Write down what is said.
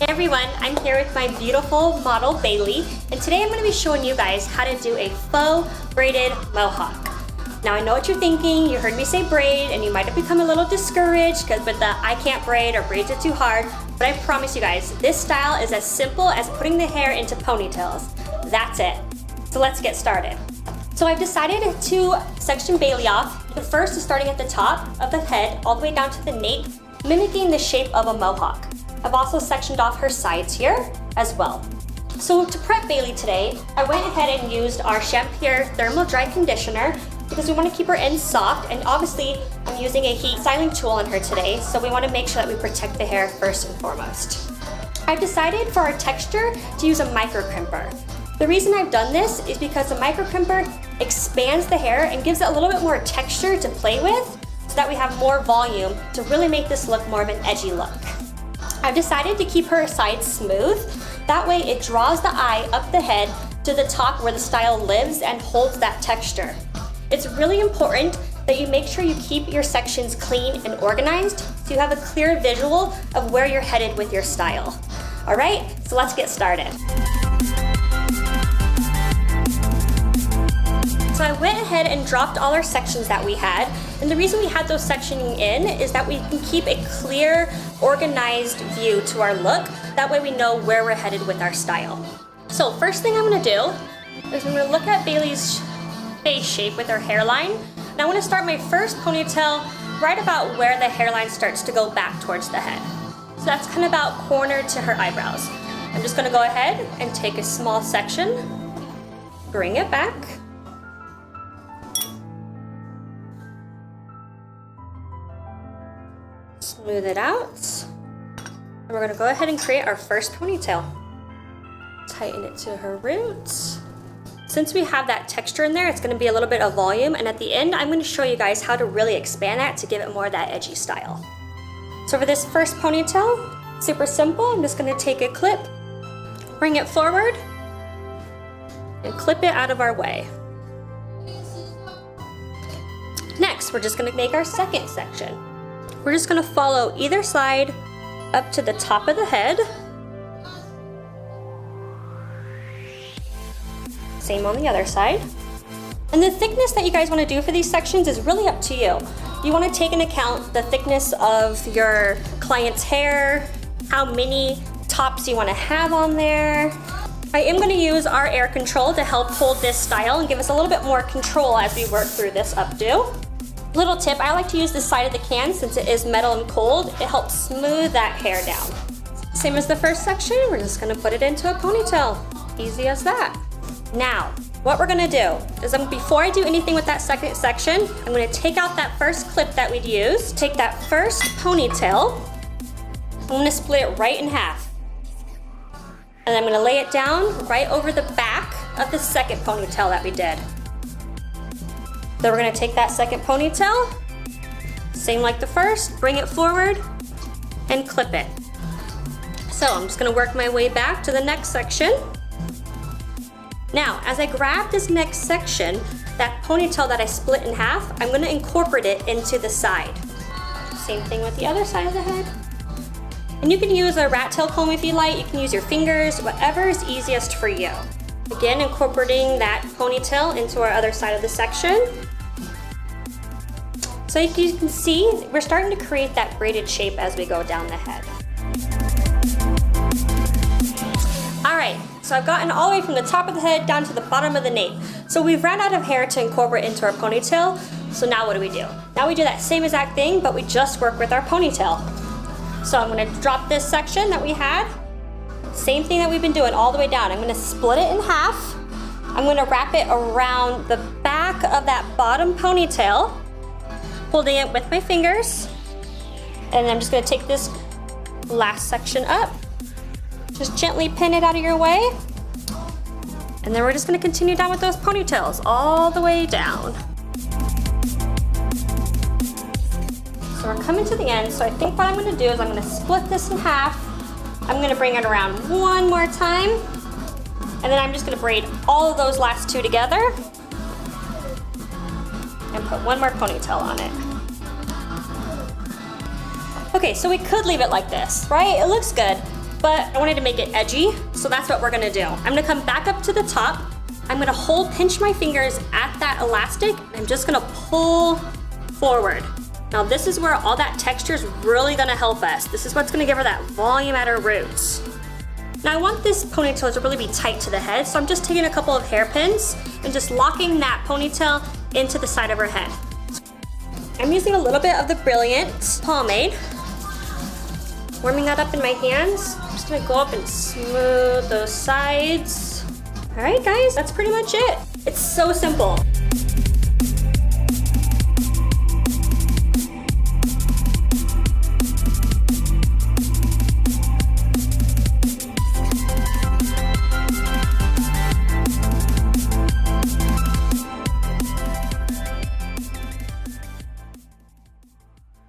Hey everyone, I'm here with my beautiful model Bailey, and today I'm going to be showing you guys how to do a faux braided mohawk. Now I know what you're thinking, you heard me say braid and you might have become a little discouraged because with the I can't braid or braids are too hard, but I promise you guys, this style is as simple as putting the hair into ponytails. That's it. So let's get started. So I've decided to section Bailey off. The first is starting at the top of the head all the way down to the nape, mimicking the shape of a mohawk. I've also sectioned off her sides here as well. So to prep Bailey today, I went ahead and used our Shampoo Thermal Dry Conditioner because we want to keep her ends soft, and obviously I'm using a heat styling tool on her today, so we want to make sure that we protect the hair first and foremost. I've decided for our texture to use a micro crimper. The reason I've done this is because the micro crimper expands the hair and gives it a little bit more texture to play with so that we have more volume to really make this look more of an edgy look. I've decided to keep her sides smooth. That way it draws the eye up the head to the top where the style lives and holds that texture. It's really important that you make sure you keep your sections clean and organized so you have a clear visual of where you're headed with your style. All right, so let's get started. So I went ahead and dropped all our sections that we had, and the reason we had those sectioning in is that we can keep a clear, organized view to our look. That way we know where we're headed with our style. So first thing I'm gonna do is I'm gonna look at Bailey's face shape with her hairline, and I wanna start my first ponytail right about where the hairline starts to go back towards the head. So that's kind of about corner to her eyebrows. I'm just gonna go ahead and take a small section, bring it back, smooth it out, and we're gonna go ahead and create our first ponytail. Tighten it to her roots. Since we have that texture in there, it's gonna be a little bit of volume, and at the end, I'm gonna show you guys how to really expand that to give it more of that edgy style. So for this first ponytail, super simple, I'm just gonna take a clip, bring it forward, and clip it out of our way. Next, we're just gonna make our second section. We're just gonna follow either side up to the top of the head. Same on the other side. And the thickness that you guys wanna do for these sections is really up to you. You wanna take into account the thickness of your client's hair, how many tops you wanna have on there. I am gonna use our air control to help hold this style and give us a little bit more control as we work through this updo. Little tip, I like to use the side of the can since it is metal and cold. It helps smooth that hair down. Same as the first section, we're just gonna put it into a ponytail. Easy as that. Now, what we're gonna do is before I do anything with that second section, I'm gonna take out that first clip that we'd used, take that first ponytail, I'm gonna split it right in half. And I'm gonna lay it down right over the back of the second ponytail that we did. Then we're gonna take that second ponytail, same like the first, bring it forward and clip it. So I'm just gonna work my way back to the next section. Now, as I grab this next section, that ponytail that I split in half, I'm gonna incorporate it into the side. Same thing with the other side of the head. And you can use a rat tail comb if you like, you can use your fingers, whatever is easiest for you. Again, incorporating that ponytail into our other side of the section. So you can see, we're starting to create that braided shape as we go down the head. All right, so I've gotten all the way from the top of the head down to the bottom of the nape. So we've ran out of hair to incorporate into our ponytail. So now what do? Now we do that same exact thing, but we just work with our ponytail. So I'm gonna drop this section that we had. Same thing that we've been doing all the way down. I'm gonna split it in half. I'm gonna wrap it around the back of that bottom ponytail, holding it with my fingers. And I'm just gonna take this last section up. Just gently pin it out of your way. And then we're just gonna continue down with those ponytails all the way down. So we're coming to the end, so I think what I'm gonna do is I'm gonna split this in half. I'm gonna bring it around one more time, and then I'm just gonna braid all of those last two together and put one more ponytail on it. Okay, so we could leave it like this, right? It looks good. but I wanted to make it edgy, so that's what we're gonna do. I'm gonna come back up to the top. I'm gonna pinch my fingers at that elastic. I'm just gonna pull forward. Now this is where all that texture is really gonna help us. This is what's gonna give her that volume at her roots. Now I want this ponytail to really be tight to the head, so I'm just taking a couple of hairpins and just locking that ponytail into the side of her head. I'm using a little bit of the Brilliant pomade. Warming that up in my hands. I'm just gonna go up and smooth those sides. All right, guys, that's pretty much it. It's so simple.